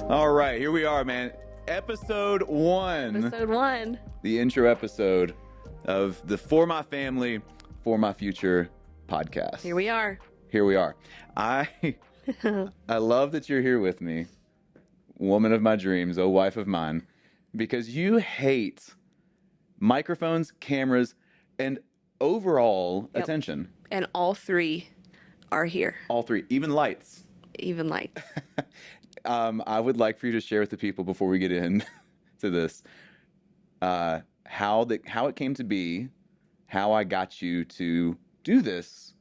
All right, here we are, man. Episode 1. Episode 1. The intro episode of the For My Family, For My Future podcast. Here we are. Here we are. I love that you're here with me, woman of my dreams, oh wife of mine, because you hate microphones, cameras, and overall attention. And all three are here. All three, even lights. Even lights. I would like for you to share with the people before we get in to this, how it came to be, how I got you to do this.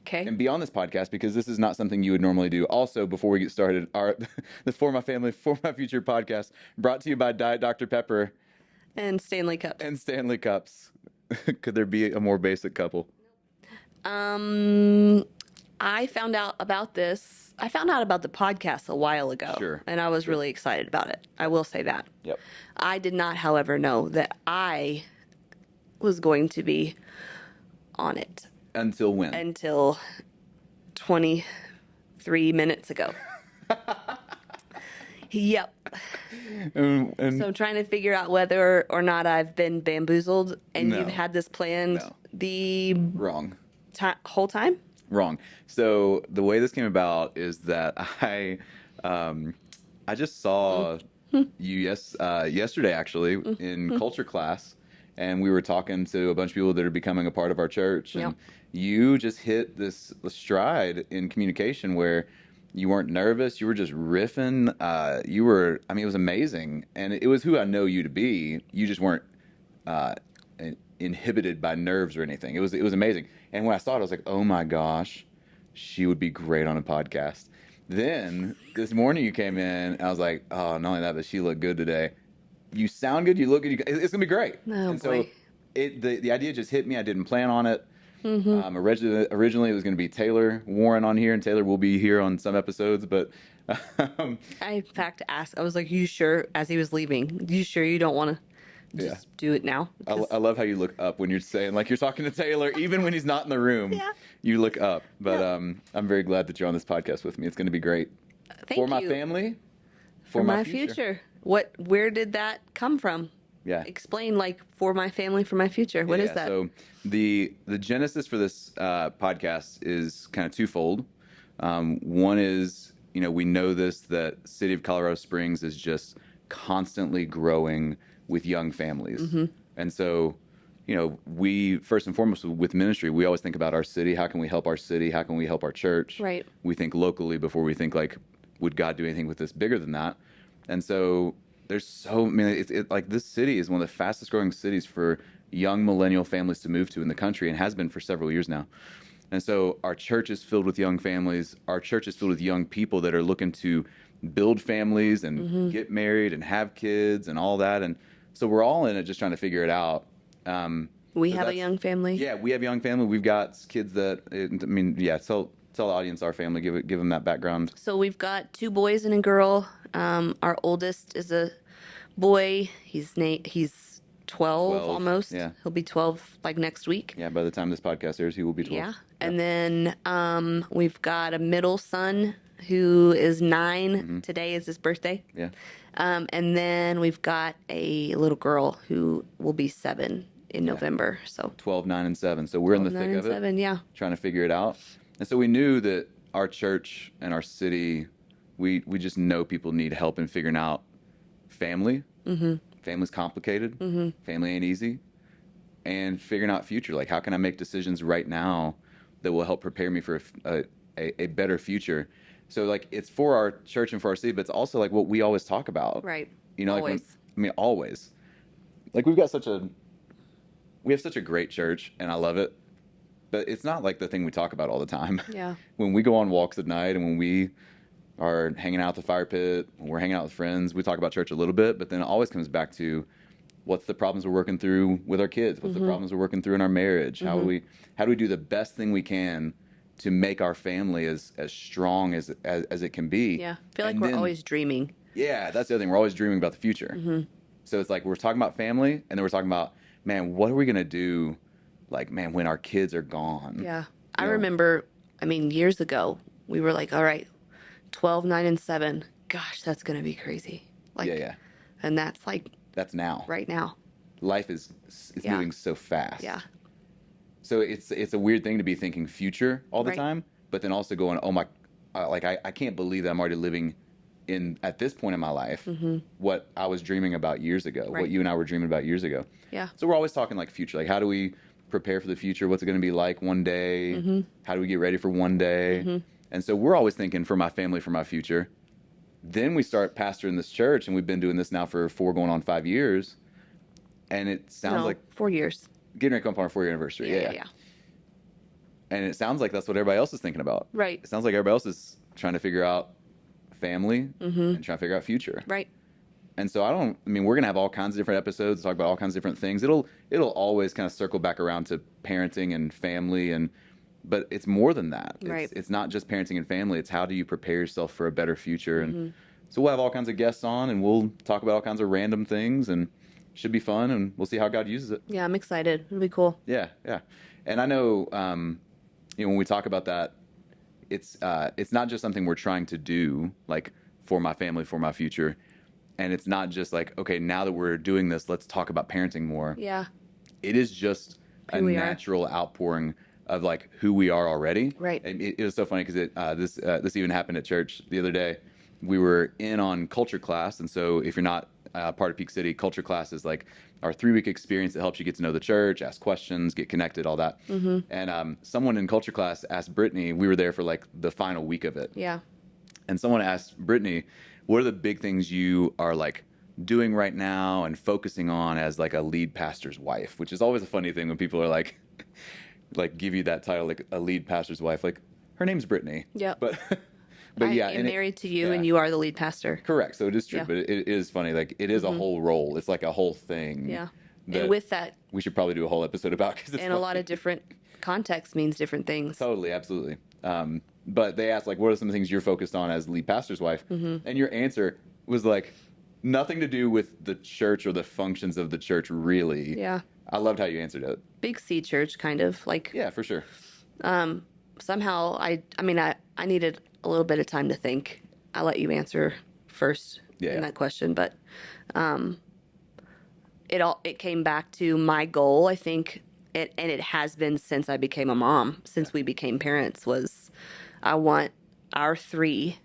Okay. And be on this podcast, because this is not something you would normally do. Also, before we get started, the For My Family, For My Future podcast, brought to you by Diet Dr. Pepper. And Stanley Cups. And Stanley Cups. Could there be a more basic couple? I found out about this. I found out about the podcast a while ago. Sure. And I was really excited about it. I will say that. Yep. I did not, however, know that I was going to be on it. Until when? Until 23 minutes ago. Yep. And So I'm trying to figure out whether or not I've been bamboozled and No. you've had this planned the wrong. whole time? Wrong. So the way this came about is that I just saw you yesterday actually in culture class, and we were talking to a bunch of people that are becoming a part of our church, and you just hit this stride in communication where you weren't nervous, you were just riffing. It was amazing, and it was who I know you to be. You just weren't inhibited by nerves or anything. It was amazing. And when I saw it, I was like, oh my gosh, she would be great on a podcast. Then this morning you came in, and I was like, oh, not only that, but she looked good today. You sound good, you look good, it's gonna be great. Oh, and boy. So the idea just hit me. I didn't plan on it. Originally it was going to be Taylor Warren on here, and Taylor will be here on some episodes, but I, in fact, asked, I was like, you sure, as he was leaving, you sure you don't want to just do it now? I love how you look up when you're saying, like, you're talking to Taylor, even when he's not in the room. Yeah. You look up. But I'm very glad that you're on this podcast with me. It's going to be great. Thank For you. my family, For my future. Where did that come from? Yeah. Explain, for my family, for my future. What is that? So the genesis for this podcast is kind of twofold. One is, we know this, that city of Colorado Springs is just constantly growing with young families. Mm-hmm. And so, we, first and foremost, with ministry, we always think about our city. How can we help our city? How can we help our church? Right. We think locally before we think, would God do anything with this bigger than that? And so there's this city is one of the fastest growing cities for young millennial families to move to in the country, and has been for several years now. And so our church is filled with young families. Our church is filled with young people that are looking to build families and get married and have kids and all that. And so we're all in it just trying to figure it out. We have a young family. Yeah, we have a young family. We've got kids that, tell the audience our family, give them that background. So we've got 2 boys and a girl. Our oldest is a boy. He's 12 almost. Yeah. He'll be 12 next week. Yeah, by the time this podcast airs, he will be 12. Yeah. And then we've got a middle son who is 9. Mm-hmm. Today is his birthday. Yeah. And then we've got a little girl who will be 7 in November. So 12, 9, and 7. So we're in the thick of it. 7, yeah. Trying to figure it out. And so we knew that our church and our city, we just know people need help in figuring out family. Mm-hmm. Family's complicated. Mm-hmm. Family ain't easy. And figuring out future. How can I make decisions right now that will help prepare me for a better future? So, it's for our church and for our city, but it's also, what we always talk about. Right. Always. Always. We have such a great church, and I love it. But it's not the thing we talk about all the time. Yeah. When we go on walks at night, and when we are hanging out at the fire pit, when we're hanging out with friends, we talk about church a little bit, but then it always comes back to what's the problems we're working through with our kids? What's the problems we're working through in our marriage? How do we do the best thing we can to make our family as strong as it can be? Yeah. I feel we're always dreaming. Yeah, that's the other thing. We're always dreaming about the future. Mm-hmm. So it's we're talking about family, and then we're talking about, man, what are we going to do, when our kids are gone? Yeah. I remember, years ago, we were all right, 12, 9, and 7, gosh, that's going to be crazy. Like, Yeah, yeah. And that's like That's now. right now. Life is it's Yeah. moving so fast. Yeah. So it's a weird thing to be thinking future all the Right. time, but then also going, oh my, like I can't believe that I'm already living in at this point in my life what I was dreaming about years ago, what Right. you and I were dreaming about years ago. Yeah. So we're always talking like future, like how do we prepare for the future? What's it going to be like one day? How do we get ready for one day? And so we're always thinking for my family, for my future. Then we start pastoring this church, and we've been doing this now for 4 going on 5 years. And it sounds No, like 4 years. getting ready to come up on our 4 year anniversary. Yeah. And it sounds like that's what everybody else is thinking about. Right. It sounds like everybody else is trying to figure out family and trying to figure out future. Right. And so I mean, we're going to have all kinds of different episodes, talk about all kinds of different things. It'll always kind of circle back around to parenting and family, but it's more than that. Right. It's not just parenting and family. It's how do you prepare yourself for a better future. And so we'll have all kinds of guests on, and we'll talk about all kinds of random things, and it should be fun, and we'll see how God uses it. Yeah, I'm excited. It'll be cool. Yeah. And I know, when we talk about that, it's not just something we're trying to do, like for my family, for my future. And it's not just like, okay, now that we're doing this, let's talk about parenting more. Yeah. It is just a natural outpouring of like who we are already. Right. And it was so funny because this even happened at church the other day. We were in on culture class, and so if you're not part of Peak City, culture class is like our 3-week experience that helps you get to know the church, ask questions, get connected, all that. And someone in culture class asked Brittany. We were there for like the final week of it. Yeah. And someone asked Brittany, what are the big things you are like doing right now and focusing on as like a lead pastor's wife? Which is always a funny thing when people are like give you that title, like a lead pastor's wife. Like her name's Brittany. Yeah. But I am married to you, and you are the lead pastor. Correct. So it is true, Yeah. but it is funny. Like it is a whole role. It's like a whole thing. Yeah. And with that, we should probably do a whole episode about, because and a lot of different context means different things. Totally, absolutely. But they asked, like, what are some things you're focused on as lead pastor's wife? And your answer was like nothing to do with the church or the functions of the church, really. Yeah. I loved how you answered it. Big C church, kind of like. Yeah, for sure. Somehow, I needed a little bit of time to think. I'll let you answer first in that question, but it came back to my goal. I think it has been since I became a mom, since we became parents, was I want our 3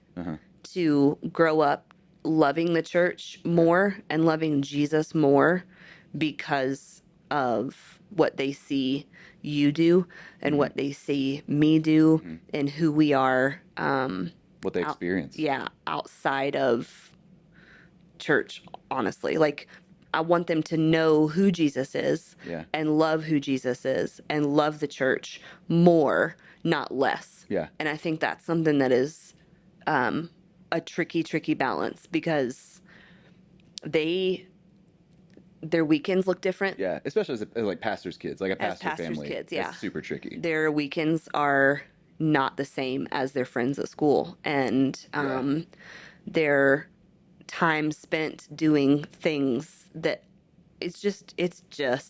to grow up loving the church more and loving Jesus more because of what they see you do and what they see me do and who we are. What they experience. Outside of church, honestly. Like, I want them to know who Jesus is and love who Jesus is and love the church more, not less. Yeah. And I think that's something that is a tricky balance, because their weekends look different. Yeah, especially as like pastors' kids, like a pastor pastor's family. Kids, yeah. That's super tricky. Their weekends are not the same as their friends at school, and their time spent doing things that it's just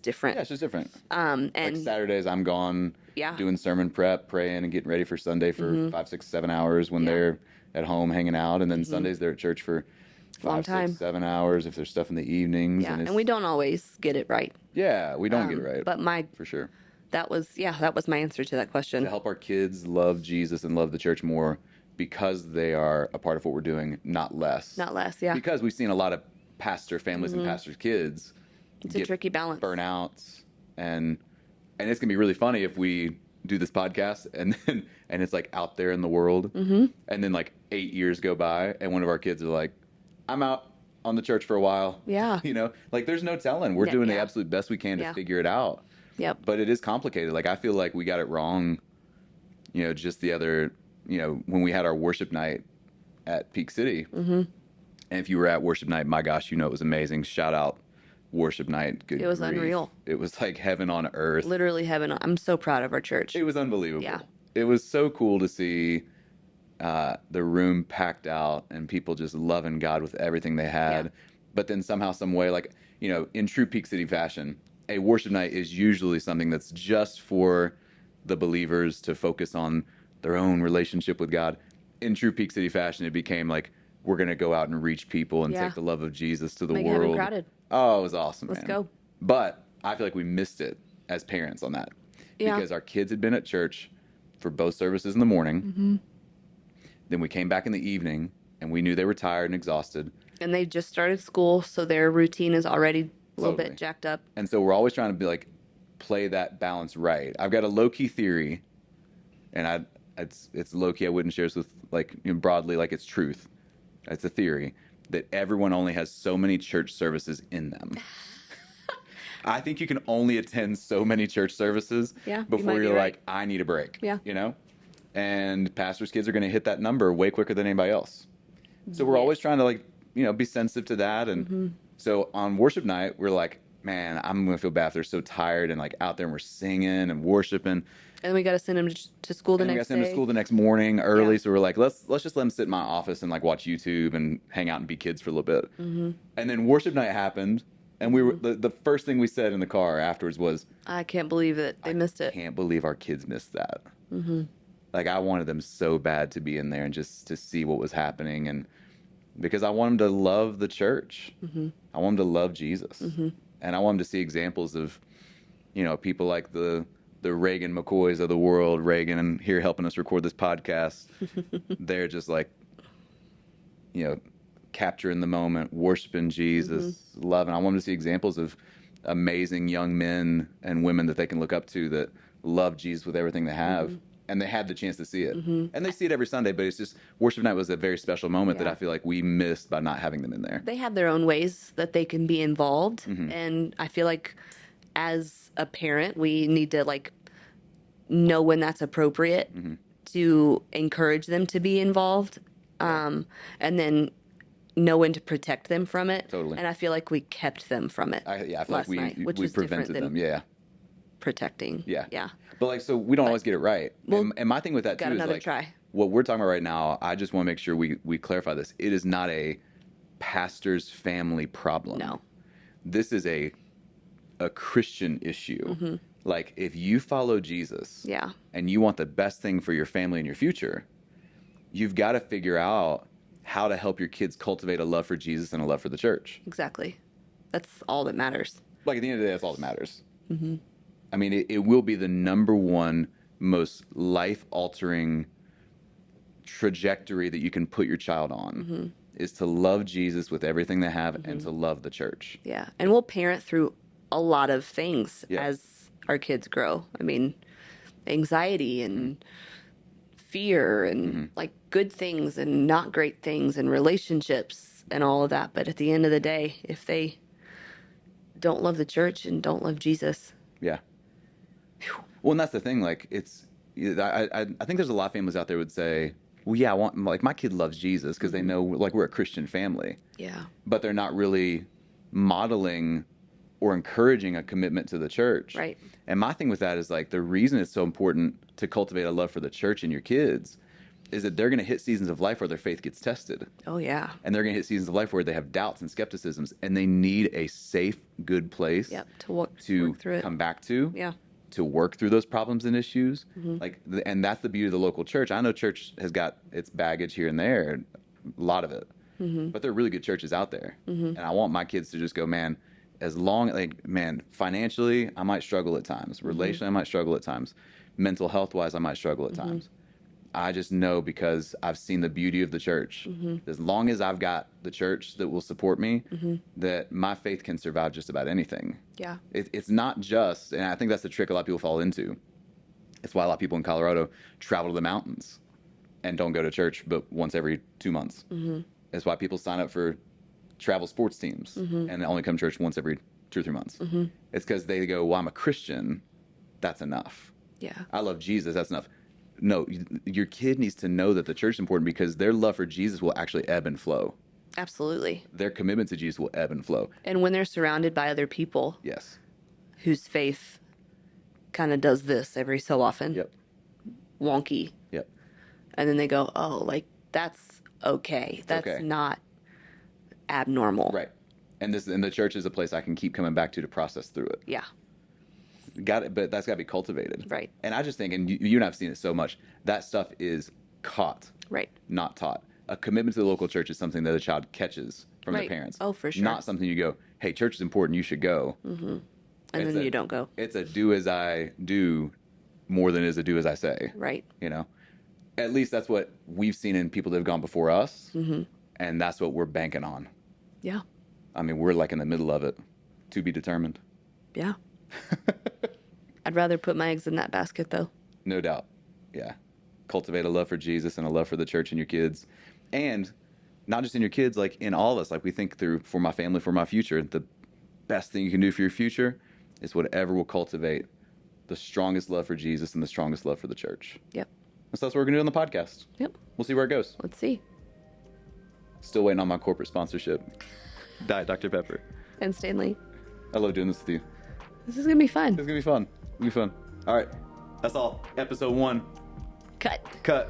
different. Yeah, it's just different. And like Saturdays, I'm gone doing sermon prep, praying, and getting ready for Sunday for 5, 6, 7 hours when they're at home hanging out, and then Sundays they're at church for 5, 6, 7 hours if there's stuff in the evenings. Yeah, and we don't always get it right. Yeah, we don't get it right. But for sure. That was my answer to that question. To help our kids love Jesus and love the church more because they are a part of what we're doing, not less. Not less, yeah. Because we've seen a lot of pastor families and pastors' kids. It's a tricky balance. Burnouts, and it's gonna be really funny if we do this podcast and it's like out there in the world, and then like 8 years go by and one of our kids are like, I'm out on the church for a while. Yeah. Like there's no telling. We're doing the absolute best we can to figure it out. Yep. But it is complicated. Like I feel like we got it wrong, just the other, when we had our worship night at Peak City. And if you were at worship night, my gosh, it was amazing. Shout out worship night. Good It was grief. unreal. It was like heaven on earth. Literally heaven. I'm so proud of our church. It was unbelievable. Yeah. It was so cool to see the room packed out and people just loving God with everything they had. Yeah. But then somehow, some way, like, in true Peak City fashion, a worship night is usually something that's just for the believers to focus on their own relationship with God. In true Peak City fashion, it became like, we're going to go out and reach people and Yeah. take the love of Jesus to the Make heaven world. crowded. Oh, it was awesome, Let's man. go. But I feel like we missed it as parents on that. Yeah. Because our kids had been at church for both services in the morning. Mm-hmm. Then we came back in the evening, and we knew they were tired and exhausted. And they just started school, so their routine is already a little Totally. bit jacked up. And so we're always trying to be like, play that balance right. I've got a low-key theory, and it's low-key. I wouldn't share this with, like, broadly, like it's truth. It's a theory that everyone only has so many church services in them. I think you can only attend so many church services before you're like, I need a break. Yeah. You know? And pastors' kids are going to hit that number way quicker than anybody else. So we're always trying to, like, be sensitive to that. And so on worship night, we're like, man, I'm going to feel bad if they're so tired and, like, out there and we're singing and worshiping. And we got to send them to school the next day. We got to send them to school the next morning early. Yeah. So we're like, let's just let them sit in my office and, like, watch YouTube and hang out and be kids for a little bit. Mm-hmm. And then worship night happened. And we were the first thing we said in the car afterwards was, I can't believe that they missed it. I can't believe our kids missed that. Mm-hmm. Like, I wanted them so bad to be in there and just to see what was happening. And because I want them to love the church. Mm-hmm. I want them to love Jesus. Mm-hmm. And I want them to see examples of, people like the Reagan McCoys of the world, Reagan, and here helping us record this podcast. They're just like, capturing the moment, worshiping Jesus, loving. I want them to see examples of amazing young men and women that they can look up to that love Jesus with everything they have. Mm-hmm. And they had the chance to see it. Mm-hmm. And they see it every Sunday, but it's just worship night was a very special moment that I feel like we missed by not having them in there. They have their own ways that they can be involved. Mm-hmm. And I feel like as a parent, we need to, like, know when that's appropriate to encourage them to be involved. And then know when to protect them from it. Totally. And I feel like we kept them from it. I feel like we prevented them. Yeah. Protecting. Yeah. Yeah. But, like, so we don't always get it right. Well, and my thing with that, too, is, like, try. What we're talking about right now, I just want to make sure we clarify this. It is not a pastor's family problem. No. This is a Christian issue. Mm-hmm. Like, if you follow Jesus and you want the best thing for your family and your future, you've got to figure out how to help your kids cultivate a love for Jesus and a love for the church. Exactly. That's all that matters. Like, at the end of the day, that's all that matters. Mm-hmm. I mean, it will be the number one most life-altering trajectory that you can put your child on is to love Jesus with everything they have and to love the church. Yeah. And we'll parent through a lot of things as our kids grow. I mean, anxiety and fear and like good things and not great things and relationships and all of that. But at the end of the day, if they don't love the church and don't love Jesus. Yeah. Well, and that's the thing. Like, I think there's a lot of families out there would say, well, yeah, my kid loves Jesus because they know, like, we're a Christian family. Yeah. But they're not really modeling or encouraging a commitment to the church. Right. And my thing with that is, like, the reason it's so important to cultivate a love for the church in your kids is that they're going to hit seasons of life where their faith gets tested. Oh, yeah. And they're going to hit seasons of life where they have doubts and skepticisms, and they need a safe, good place to work through it. Come back to. Yeah. To work through those problems and issues. Like, and that's the beauty of the local church. I know church has got its baggage here and there, a lot of it. But there are really good churches out there. And I want my kids to just go, man, financially, I might struggle at times. Relationally, I might struggle at times. Mental health-wise, I might struggle at times. I just know because I've seen the beauty of the church. As long as I've got the church that will support me, that my faith can survive just about anything. Yeah. It's not just, and I think that's the trick a lot of people fall into. It's why a lot of people in Colorado travel to the mountains and don't go to church but once every 2 months. It's why people sign up for travel sports teams and they only come to church once every 2 or 3 months. It's because they go, well, I'm a Christian. That's enough. Yeah. I love Jesus. That's enough. No, your kid needs to know that the church is important because their love for Jesus will actually ebb and flow. Absolutely. Their commitment to Jesus will ebb and flow. And when they're surrounded by other people yes, whose faith kind of does this every so often. Yep. Wonky. Yep. And then they go, oh, like, that's okay. That's not abnormal. Right. And the church is a place I can keep coming back to process through it. Yeah. Got it, but that's got to be cultivated. Right. And I just think, and you and I have seen it so much, that stuff is caught. Right. Not taught. a commitment to the local church is something that a child catches from Right. their parents. Oh, for sure. Not something you go, hey, church is important, you should go. And then you don't go. It's a do as I do more than it is a do as I say. Right. You know? At least that's what we've seen in people that have gone before us. And that's what we're banking on. Yeah. I mean, we're like in the middle of it. To be determined. Yeah. I'd rather put my eggs in that basket, though. No doubt. Yeah. Cultivate a love for Jesus and a love for the church in your kids. And not just in your kids, like in all of us. Like we think through, for my family, for my future, the best thing you can do for your future is whatever will cultivate the strongest love for Jesus and the strongest love for the church. Yep. So that's what we're going to do on the podcast. Yep. We'll see where it goes. Let's see. Still waiting on my corporate sponsorship. Diet Dr. Pepper. And Stanley. I love doing this with you. This is going to be fun. It's going to be fun. It'll be fun. All right. That's all. Episode 1. Cut. Cut.